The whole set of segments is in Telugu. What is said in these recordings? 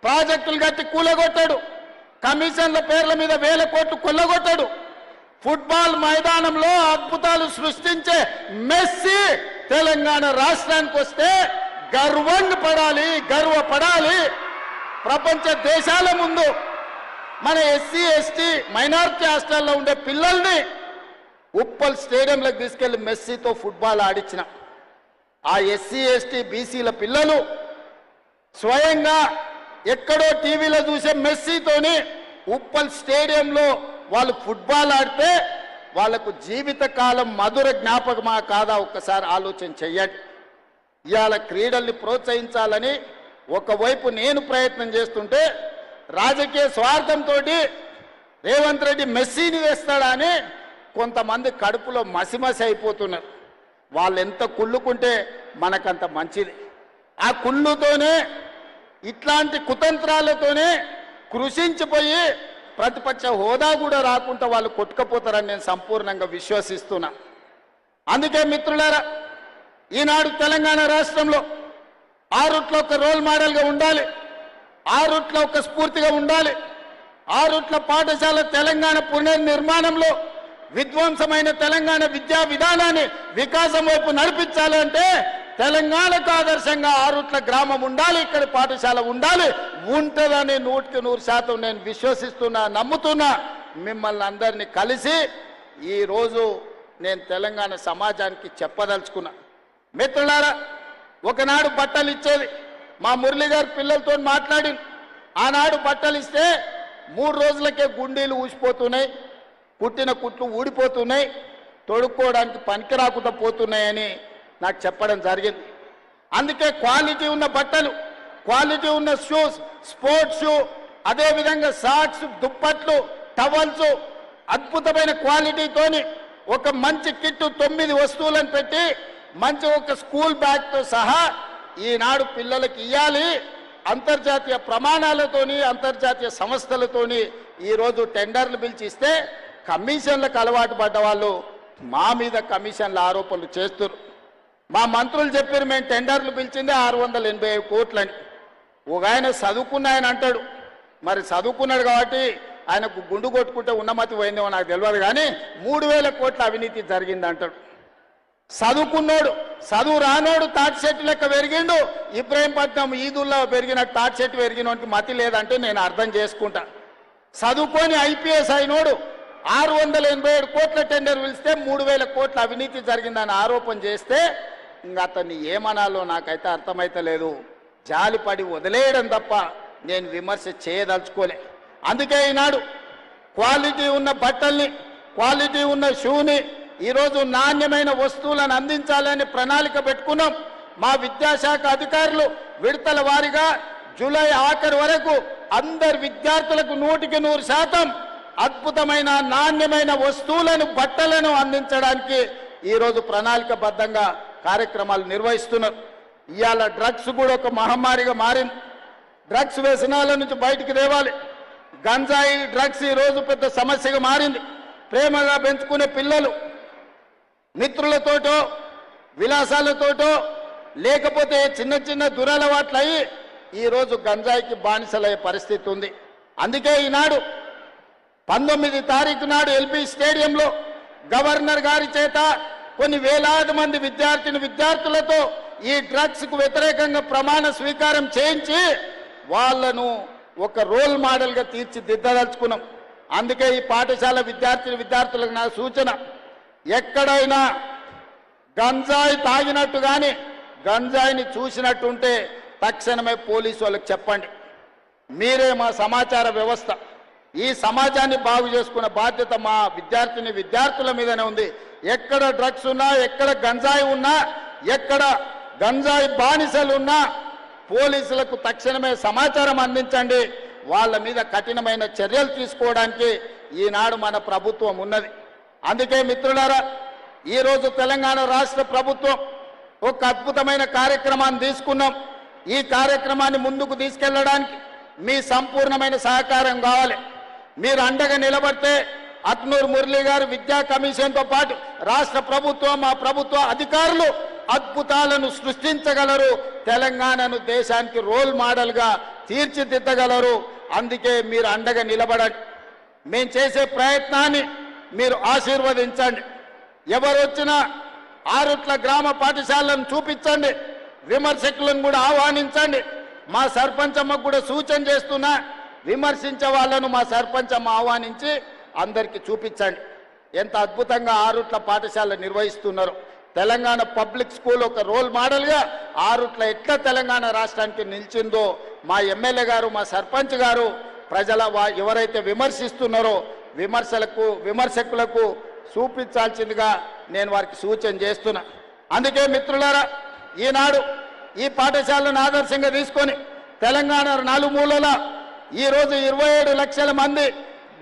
ప్రాజెక్టులు కట్టి కూలగొట్టాడు, కమిషన్ల పేర్ల మీద వేల కోట్లు కొల్లగొట్టాడు. ఫుట్బాల్ మైదానంలో అద్భుతాలు సృష్టించే మెస్సీ తెలంగాణ రాష్ట్రానికి వస్తే గర్వపడాలి. ప్రపంచ దేశాల ముందు మన ఎస్సీ ఎస్టీ మైనారిటీ హాస్టల్లో ఉండే పిల్లల్ని ఉప్పల్ స్టేడియంలోకి తీసుకెళ్లి మెస్సీతో ఫుట్బాల్ ఆడించిన ఆ ఎస్సీ ఎస్టీ బీసీల పిల్లలు స్వయంగా ఎక్కడో టీవీలో చూసే మెస్సీతోని ఉప్పల్ స్టేడియంలో వాళ్ళు ఫుట్బాల్ ఆడితే వాళ్లకు జీవితకాలం మధుర జ్ఞాపకమా కాదా ఒక్కసారి ఆలోచన చెయ్యండి. ఇవాళ క్రీడల్ని ప్రోత్సహించాలని ఒకవైపు నేను ప్రయత్నం చేస్తుంటే రాజకీయ స్వార్థంతో రేవంత్ రెడ్డి మెస్సీని వేస్తాడా అని కొంతమంది కడుపులో మసిమసి అయిపోతున్నారు. వాళ్ళు ఎంత కుళ్ళుకుంటే మనకంత మంచిది. ఆ కుళ్ళుతోనే ఇట్లాంటి కుతంత్రాలతోనే కృషించిపోయి ప్రతిపక్ష హోదా కూడా రాకుండా వాళ్ళు కొట్టుకపోతారని నేను సంపూర్ణంగా విశ్వసిస్తున్నా. అందుకే మిత్రులారా, ఈనాడు తెలంగాణ రాష్ట్రంలో ఆ రూట్లో ఒక రోల్ మోడల్గా ఉండాలి, ఆ రూట్లో ఒక స్ఫూర్తిగా ఉండాలి. ఆ రూట్ల పాఠశాల తెలంగాణ పునర్నిర్మాణంలో విధ్వంసమైన తెలంగాణ విద్యా విధానాన్ని వికాసం వైపు నడిపించాలి అంటే తెలంగాణకు ఆదర్శంగా ఆ రూట్ల గ్రామం ఉండాలి, ఇక్కడ పాఠశాల ఉండాలి. ఉంటుందని 100% నేను విశ్వసిస్తున్నా, నమ్ముతున్నా. మిమ్మల్ని అందరినీ కలిసి ఈరోజు నేను తెలంగాణ సమాజానికి చెప్పదలుచుకున్నా. మిత్రులారా, ఒకనాడు బట్టలు ఇచ్చేది మా మురళి గారి పిల్లలతో మాట్లాడి, ఆనాడు బట్టలు ఇస్తే 3 రోజులకే గుండీలు ఊసిపోతున్నాయి, కుట్టిన కుట్లు ఊడిపోతున్నాయి, తొడుక్కోవడానికి పనికి రాకుండా పోతున్నాయని నాకు చెప్పడం జరిగింది. అందుకే క్వాలిటీ ఉన్న బట్టలు, క్వాలిటీ ఉన్న షూస్, స్పోర్ట్స్ షూ, అదేవిధంగా సాక్స్, దుప్పట్లు, టవల్స్ అద్భుతమైన క్వాలిటీతోని ఒక మంచి కిట్టు 9 వస్తువులను పెట్టి మంచి ఒక స్కూల్ బ్యాగ్తో సహా ఈనాడు పిల్లలకి ఇవ్వాలి. అంతర్జాతీయ ప్రమాణాలతోని అంతర్జాతీయ సంస్థలతోని ఈరోజు టెండర్లు పిలిచి ఇస్తే కమిషన్లకు అలవాటు పడ్డ వాళ్ళు మా మీద కమిషన్ల ఆరోపణలు చేస్తున్నారు. మా మంత్రులు చెప్పారు మేము టెండర్లు పిలిచిందే 685 కోట్లని. ఒక ఆయన చదువుకున్న ఆయన అంటాడు, మరి చదువుకున్నాడు కాబట్టి ఆయనకు గుండు కొట్టుకుంటే ఉన్నమతి పోయిందేమో నాకు తెలియదు, కానీ 3000 కోట్ల అవినీతి జరిగింది అంటాడు. చదువుకున్నాడు, చదువు రానోడు తాటి చెట్టు లెక్క పెరిగిండు. ఇబ్రాహీంపట్నం ఈదుల్లో పెరిగిన తాటి చెట్టు పెరిగినోనికి మతి లేదంటే నేను అర్థం చేసుకుంటా. చదువుకొని ఐపీఎస్ అయినోడు 687 కోట్ల టెండర్ పిలిస్తే 3000 కోట్ల అవినీతి జరిగిందని ఆరోపణ చేస్తే ఇంకా అతన్ని ఏమనాలో నాకైతే అర్థమైతలేదు. జాలిపడి వదిలేయడం తప్ప నేను విమర్శ చేయదలుచుకోలే. అందుకే ఈనాడు క్వాలిటీ ఉన్న బట్టల్ని, క్వాలిటీ ఉన్న షూని, ఈరోజు నాణ్యమైన వస్తువులను అందించాలని ప్రణాళిక పెట్టుకున్నాం. మా విద్యాశాఖ అధికారులు విడతల వారీగా జూలై ఆఖరి వరకు అందరు విద్యార్థులకు 100% అద్భుతమైన నాణ్యమైన వస్తువులను, బట్టలను అందించడానికి ఈరోజు ప్రణాళికబద్ధంగా కార్యక్రమాలు నిర్వహిస్తున్నారు. ఇవాళ డ్రగ్స్ కూడా ఒక మహమ్మారిగా మారింది. డ్రగ్స్ వ్యసనాల నుంచి బయటికి తేవాలి. గంజాయి డ్రగ్స్ ఈరోజు పెద్ద సమస్యగా మారింది. ప్రేమగా పెంచుకునే పిల్లలు మిత్రులతోటో విలాసాలతోటో లేకపోతే చిన్న చిన్న దురలవాట్లయి ఈరోజు గంజాయికి బానిసలయ్యే పరిస్థితి ఉంది. అందుకే ఈనాడు 19 తారీఖు నాడు ఎల్బీ స్టేడియంలో గవర్నర్ గారి చేత కొన్ని వేలాది మంది విద్యార్థులతో ఈ డ్రగ్స్కు వ్యతిరేకంగా ప్రమాణ స్వీకారం చేయించి వాళ్లను ఒక రోల్ మోడల్గా తీర్చిదిద్దదలుచుకున్నాం. అందుకే ఈ పాఠశాల విద్యార్థులకు నా సూచన, ఎక్కడైనా గంజాయి తాగినట్టు కానీ గంజాయిని చూసినట్టుంటే తక్షణమే పోలీసు వాళ్ళకి చెప్పండి. మీరే మా సమాచార వ్యవస్థ. ఈ సమాజాన్ని బాగు చేసుకున్న బాధ్యత మా విద్యార్థుల మీదనే ఉంది. ఎక్కడ డ్రగ్స్ ఉన్నా, ఎక్కడ గంజాయి ఉన్నా, ఎక్కడ గంజాయి బానిసలు ఉన్నా పోలీసులకు తక్షణమే సమాచారం అందించండి. వాళ్ళ మీద కఠినమైన చర్యలు తీసుకోవడానికి ఈనాడు మన ప్రభుత్వం ఉన్నది. అందుకే మిత్రులారా, ఈరోజు తెలంగాణ రాష్ట్ర ప్రభుత్వం ఒక అద్భుతమైన కార్యక్రమాన్ని తీసుకున్నాం. ఈ కార్యక్రమాన్ని ముందుకు తీసుకెళ్లడానికి మీ సంపూర్ణమైన సహకారం కావాలి. మీరు అండగా నిలబడితే అక్నూర్ మురళి గారు విద్యా కమిషన్తో పాటు రాష్ట్ర ప్రభుత్వం, మా ప్రభుత్వ అధికారులు అద్భుతాలను సృష్టించగలరు, తెలంగాణను దేశానికి రోల్ మోడల్గా తీర్చిదిద్దగలరు. అందుకే మీరు అండగా నిలబడండి. మేము చేసే ప్రయత్నాన్ని మీరు ఆశీర్వదించండి. ఎవరు వచ్చినా ఆరుట్ల గ్రామ పాఠశాలను చూపించండి, విమర్శకులను కూడా ఆహ్వానించండి. మా సర్పంచమ్మకు కూడా సూచన చేస్తున్నా, విమర్శించే వాళ్ళను మా సర్పంచమ్మ ఆహ్వానించి అందరికీ చూపించండి ఎంత అద్భుతంగా ఆరుట్ల పాఠశాల నిర్వహిస్తున్నారు. తెలంగాణ పబ్లిక్ స్కూల్ ఒక రోల్ మోడల్గా ఆరుట్ల ఎట్లా తెలంగాణ రాష్ట్రానికి నిలిచిందో మా ఎమ్మెల్యే గారు, మా సర్పంచ్ గారు ప్రజల ఎవరైతే విమర్శిస్తున్నారో విమర్శకులకు చూపించాల్సిందిగా నేను వారికి సూచన చేస్తున్నా. అందుకే మిత్రులారా, ఈనాడు ఈ పాఠశాలను ఆదర్శంగా తీసుకొని తెలంగాణ నలుమూలల ఈరోజు 27 లక్షల మంది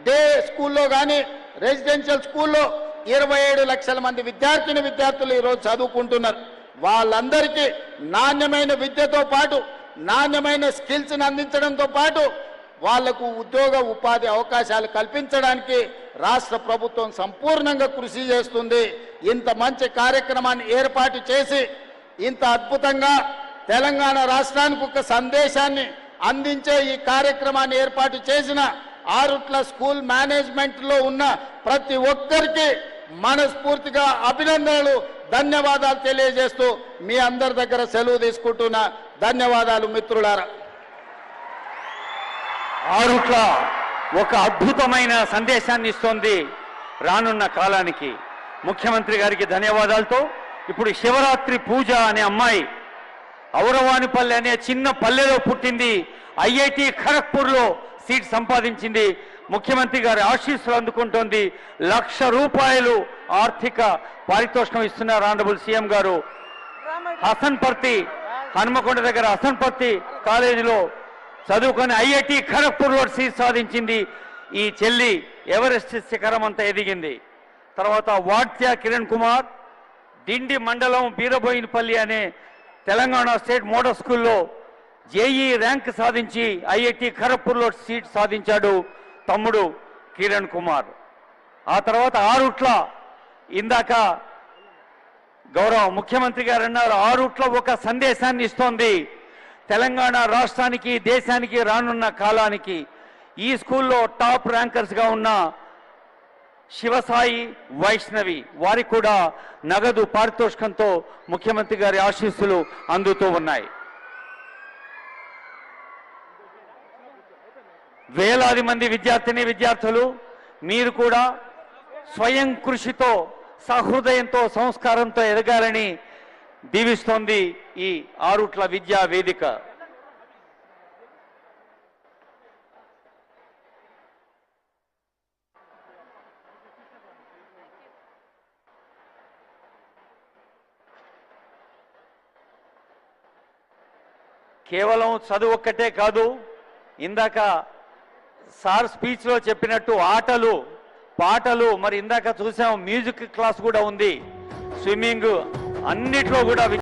డే స్కూల్లో కానీ రెసిడెన్షియల్ స్కూల్లో 27 లక్షల మంది విద్యార్థులు ఈరోజు చదువుకుంటున్నారు. వాళ్ళందరికీ నాణ్యమైన విద్యతో పాటు నాణ్యమైన స్కిల్స్ని అందించడంతో పాటు వాళ్లకు ఉద్యోగ ఉపాధి అవకాశాలు కల్పించడానికి రాష్ట్ర ప్రభుత్వం సంపూర్ణంగా కృషి చేస్తుంది. ఇంత మంచి కార్యక్రమాన్ని ఏర్పాటు చేసి ఇంత అద్భుతంగా తెలంగాణ రాష్ట్రానికి ఒక సందేశాన్ని అందించే ఈ కార్యక్రమాన్ని ఏర్పాటు చేసిన ఆరుట్ల స్కూల్ మేనేజ్మెంట్లో ఉన్న ప్రతి ఒక్కరికి మనస్ఫూర్తిగా అభినందనలు, ధన్యవాదాలు తెలియజేస్తూ మీ అందరి దగ్గర సెలవు తీసుకుంటున్నా. ధన్యవాదాలు మిత్రులారా. ఆరుట్ల ఒక అద్భుతమైన సందేశాన్ని ఇస్తోంది రానున్న కాలానికి. ముఖ్యమంత్రి గారికి ధన్యవాదాలతో ఇప్పుడు శివరాత్రి పూజ అనే అమ్మాయి ఔరవానిపల్లె అనే చిన్న పల్లెలో పుట్టింది, ఐఐటి ఖరగ్పూర్లో సీట్ సంపాదించింది, ముఖ్యమంత్రి గారి ఆశీస్సులు అందుకుంటోంది. ₹1,00,000 ఆర్థిక పారితోషికం ఇస్తున్నారు ఆనరబుల్ సీఎం గారు. హసన్పర్తి, హనుమకొండ దగ్గర హసన్పర్తి కాలేజీలో చదువుకొని ఐఐటి ఖరగ్పూర్లో సీట్ సాధించింది. ఈ చెల్లి ఎవరెస్ట్ శిఖరం అంతా ఎదిగింది. తర్వాత వాట్యా కిరణ్ కుమార్ డిండి మండలం బీరబోయినపల్లి అనే తెలంగాణ స్టేట్ మోడల్ స్కూల్లో జేఈ ర్యాంక్ సాధించి ఐఐటి ఖరగ్పూర్లో సీట్ సాధించాడు తమ్ముడు కిరణ్ కుమార్. ఆ తర్వాత ఆరుట్ల, ఇందాక గౌరవ ముఖ్యమంత్రి గారు అన్నారు, ఆరుట్ల ఒక సందేశాన్ని ఇస్తోంది తెలంగాణ రాష్ట్రానికి, దేశానికి, రానున్న కాలానికి. ఈ స్కూల్లో టాప్ ర్యాంకర్స్గా ఉన్న శివసాయి, వైష్ణవి వారికి కూడా నగదు పారితోషికంతో ముఖ్యమంత్రి గారి ఆశీస్సులు అందుతూ ఉన్నాయి. వేలాది మంది విద్యార్థులు మీరు కూడా స్వయం కృషితో, సహృదయంతో, సంస్కారంతో ఎదగాలని దీవిస్తోంది ఈ ఆరుట్ల విద్యా వేదిక. కేవలం చదువు ఒక్కటే కాదు, ఇందాక సార్ స్పీచ్లో చెప్పినట్టు ఆటలు, పాటలు, మరి ఇందాక చూసాం మ్యూజిక్ క్లాస్ కూడా ఉంది, స్విమ్మింగ్, అన్నిట్లో కూడా